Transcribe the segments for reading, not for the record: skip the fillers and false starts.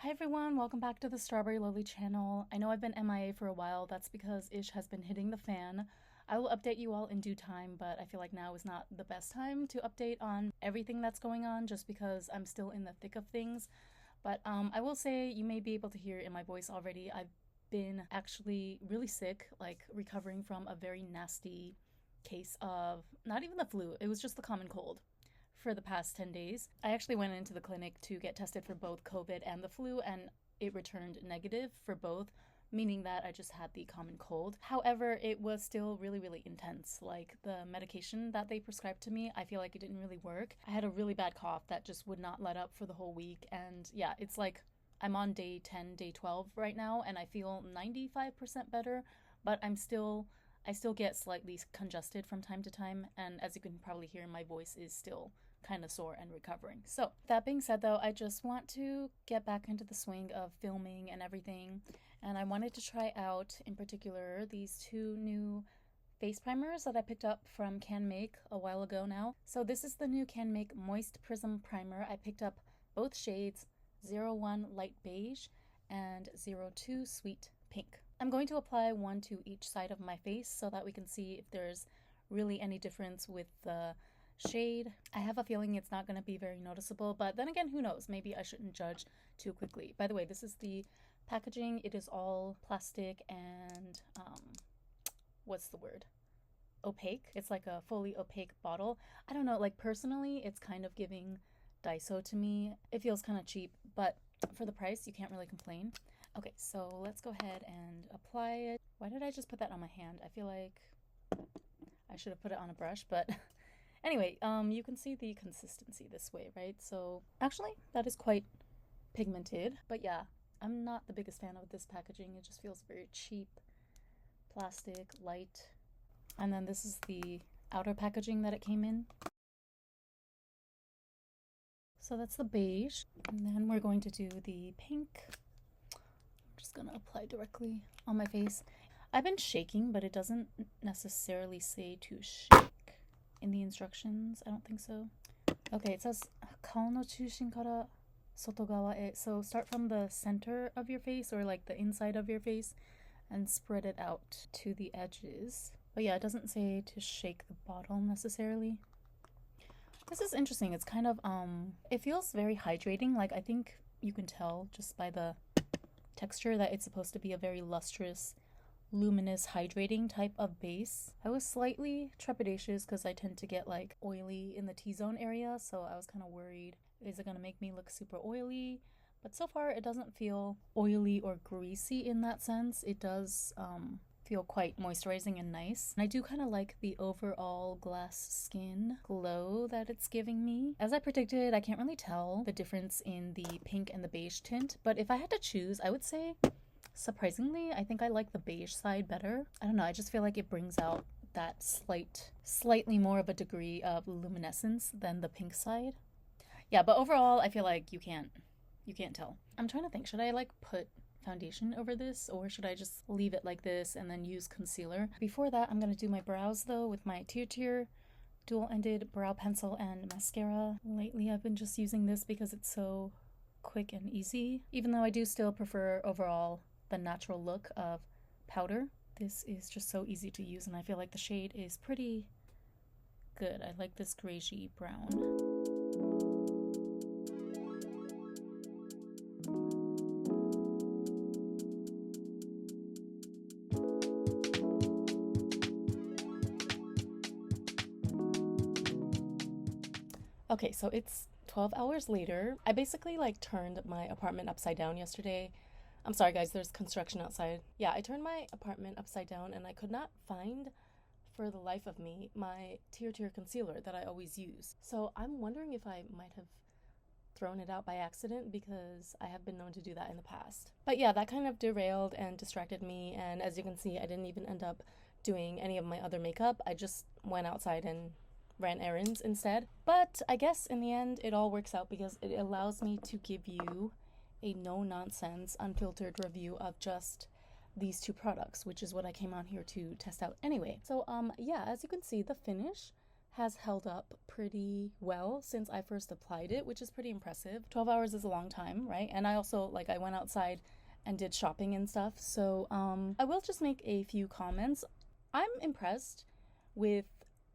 Hi everyone, welcome back to the Strawberry Lily channel. I know I've been MIA for a while. That's because Ish has been hitting the fan. I will update you all in due time, but I feel like now is not the best time to update on everything that's going on just because I'm still in the thick of things. But I will say you may be able to hear in my voice already. I've been actually really sick, like recovering from a very nasty case of not even the flu, it was just the common cold for the past 10 days. I actually went into the clinic to get tested for both COVID and the flu, and it returned negative for both, meaning that I just had the common cold. However, it was still really, really intense. Like the medication that they prescribed to me, I feel like it didn't really work. I had a really bad cough that just would not let up for the whole week. And yeah, it's like I'm on day 10, day 12 right now, and I feel 95% better, but I still get slightly congested from time to time, and as you can probably hear, my voice is still kind of sore and recovering. So, that being said, though, I just want to get back into the swing of filming and everything, and I wanted to try out, in particular, these two new face primers that I picked up from Canmake a while ago now. So, this is the new Canmake Moist Prism Primer. I picked up both shades 01 Light Beige and 02 Sweet Pink. I'm going to apply one to each side of my face so that we can see if there's really any difference with the shade. I have a feeling it's not going to be very noticeable, but then again, who knows? Maybe I shouldn't judge too quickly. By the way, this is the packaging. It is all plastic and what's the word? Opaque. It's like a fully opaque bottle. I don't know, like personally, it's kind of giving Daiso to me. It feels kind of cheap, but for the price, you can't really complain. Okay, so let's go ahead and apply it. Why did I just put that on my hand? I feel like I should have put it on a brush, but anyway, you can see the consistency this way, right? So actually, that is quite pigmented, but yeah, I'm not the biggest fan of this packaging. It just feels very cheap, plastic, light. And then this is the outer packaging that it came in. So that's the beige, and then we're going to do the pink. I'm just gonna apply directly on my face. I've been shaking, but it doesn't necessarily say to shake in the instructions. I don't think so. Okay, it says 顔の中心から外側へ. So start from the center of your face, or like the inside of your face, and spread it out to the edges. But yeah, it doesn't say to shake the bottle necessarily. This is interesting. It's kind of it feels very hydrating. Like I think you can tell just by the texture that it's supposed to be a very lustrous, luminous, hydrating type of base. I was slightly trepidatious because I tend to get like oily in the T-zone area, so I was kind of worried, is it going to make me look super oily? But so far it doesn't feel oily or greasy in that sense. It does feel quite moisturizing and nice. And I do kind of like the overall glass skin glow that it's giving me. As I predicted, I can't really tell the difference in the pink and the beige tint, but if I had to choose, I would say surprisingly, I think I like the beige side better. I don't know, I just feel like it brings out that slightly more of a degree of luminescence than the pink side. Yeah, but overall, I feel like you can't tell. I'm trying to think, should I like put foundation over this, or should I just leave it like this and then use concealer? Before that, I'm going to do my brows though with my Tier dual-ended brow pencil and mascara. Lately, I've been just using this because it's so quick and easy, even though I do still prefer overall the natural look of powder. This is just so easy to use, and I feel like the shade is pretty good. I like this grayish brown. Okay, so it's 12 hours later. I basically like turned my apartment upside down yesterday. I'm sorry guys, there's construction outside. Yeah, I turned my apartment upside down and I could not find for the life of me my Tier concealer that I always use. So I'm wondering if I might have thrown it out by accident, because I have been known to do that in the past. But yeah, that kind of derailed and distracted me, and as you can see, I didn't even end up doing any of my other makeup. I just went outside and ran errands instead. But I guess in the end it all works out because it allows me to give you a no-nonsense, unfiltered review of just these two products, which is what I came on here to test out anyway. So yeah, as you can see, the finish has held up pretty well since I first applied it, which is pretty impressive. 12 hours is a long time, right? And I also, like, I went outside and did shopping and stuff. So I will just make a few comments. I'm impressed with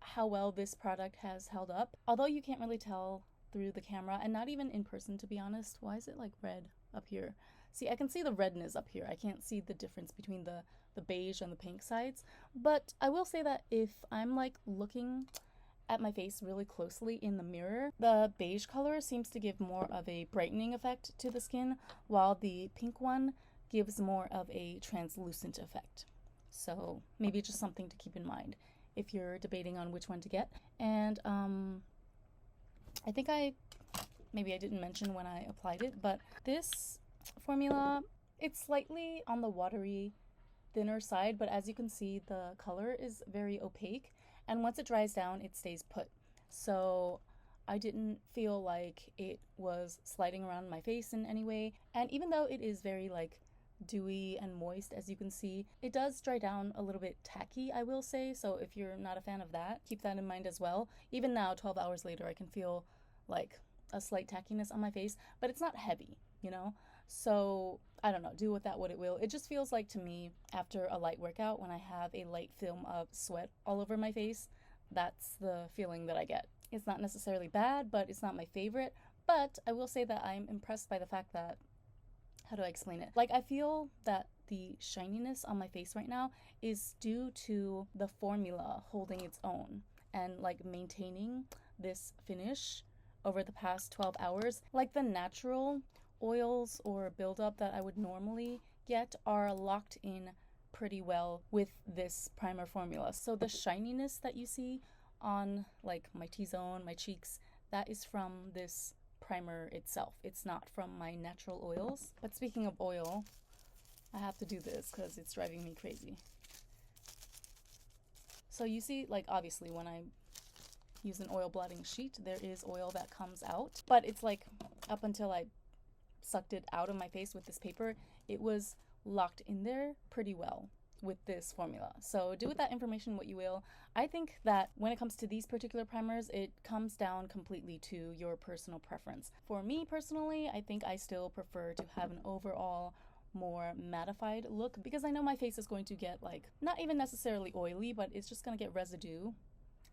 how well this product has held up, although you can't really tell through the camera, and not even in person, to be honest. Why is it like red up here? See, I can see the redness up here. I can't see the difference between the beige and the pink sides. But I will say that if I'm like looking at my face really closely in the mirror, the beige color seems to give more of a brightening effect to the skin, while the pink one gives more of a translucent effect. So maybe just something to keep in mind if you're debating on which one to get. And I think maybe I didn't mention when I applied it, but this formula, it's slightly on the watery, thinner side, but as you can see, the color is very opaque, and once it dries down, it stays put. So I didn't feel like it was sliding around my face in any way, and even though it is very like dewy and moist, as you can see, it does dry down a little bit tacky, I will say. So if you're not a fan of that, keep that in mind as well. Even now, 12 hours later, I can feel like a slight tackiness on my face, but it's not heavy, you know? So I don't know, do with that what it will. It just feels like to me, after a light workout, when I have a light film of sweat all over my face, that's the feeling that I get. It's not necessarily bad, but it's not my favorite. But I will say that I'm impressed by the fact that, how do I explain it? Like, I feel that the shininess on my face right now is due to the formula holding its own and like maintaining this finish over the past 12 hours. Like, the natural oils or buildup that I would normally get are locked in pretty well with this primer formula. So the shininess that you see on like my T-zone, my cheeks, that is from this primer itself. It's not from my natural oils. But speaking of oil, I have to do this because it's driving me crazy. So you see, like, obviously when I use an oil blotting sheet, there is oil that comes out, but it's like up until I sucked it out of my face with this paper, it was locked in there pretty well with this formula. So do with that information what you will. I think that when it comes to these particular primers, it comes down completely to your personal preference. For me personally, I think I still prefer to have an overall more mattified look, because I know my face is going to get like, not even necessarily oily, but it's just going to get residue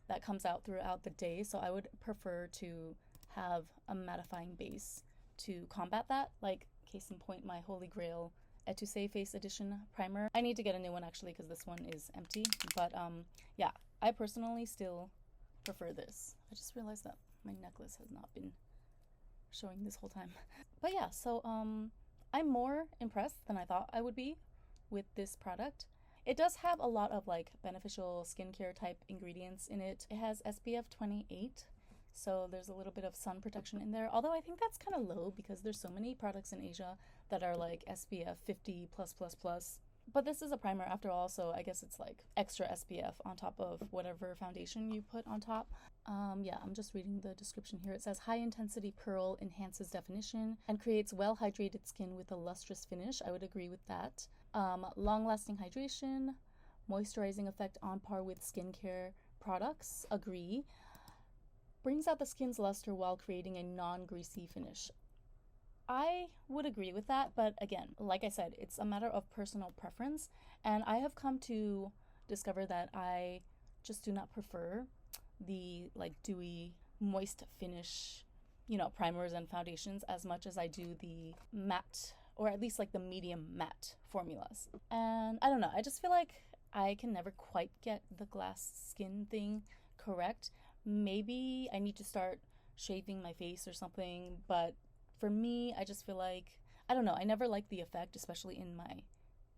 that comes out throughout the day. So I would prefer to have a mattifying base to combat that. Like, case in point, my Holy Grail Etouce Face Edition primer. I need to get a new one actually because this one is empty. But yeah, I personally still prefer this. I just realized that my necklace has not been showing this whole time. But yeah, so I'm more impressed than I thought I would be with this product. It does have a lot of like beneficial skincare type ingredients in it. It has SPF 28. So there's a little bit of sun protection in there, although I think that's kind of low because there's so many products in Asia that are like SPF 50 plus plus plus. But this is a primer after all, so I guess it's like extra SPF on top of whatever foundation you put on top. Yeah, I'm just reading the description here. It says high intensity pearl enhances definition and creates well hydrated skin with a lustrous finish. I would agree with that. Long lasting hydration, moisturizing effect on par with skincare products. Agree. Brings out the skin's luster while creating a non-greasy finish. I would agree with that, but again, like I said, it's a matter of personal preference, and I have come to discover that I just do not prefer the like dewy, moist finish, you know, primers and foundations as much as I do the matte, or at least like the medium matte formulas. And I don't know, I just feel like I can never quite get the glass skin thing correct. Maybe I need to start shaving my face or something, but for me, I just feel like, I don't know, I never liked the effect, especially in my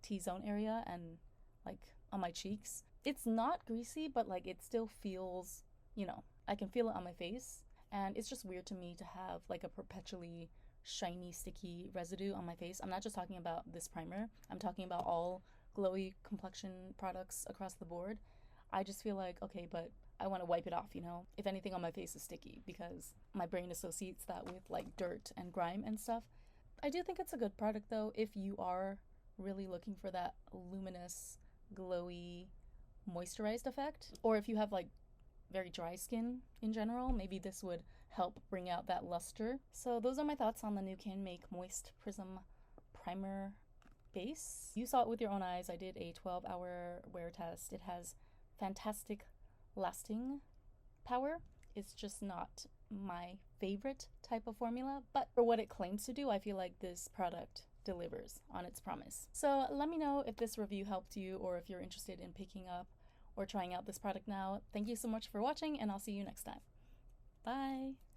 T-zone area and like on my cheeks. It's not greasy, but like it still feels, you know, I can feel it on my face, and it's just weird to me to have like a perpetually shiny, sticky residue on my face. I'm not just talking about this primer, I'm talking about all glowy complexion products across the board. I just feel like, okay, but I want to wipe it off, you know, if anything on my face is sticky, because my brain associates that with like dirt and grime and stuff. I do think it's a good product though if you are really looking for that luminous, glowy, moisturized effect, or if you have like very dry skin in general, maybe this would help bring out that luster. So those are my thoughts on the new Canmake Moist Prism Primer Base. You saw it with your own eyes. I did a 12-hour wear test. It has fantastic lasting power. It's just not my favorite type of formula, but for what it claims to do, I feel like this product delivers on its promise. So let me know if this review helped you or if you're interested in picking up or trying out this product now. Thank you so much for watching, and I'll see you next time. Bye!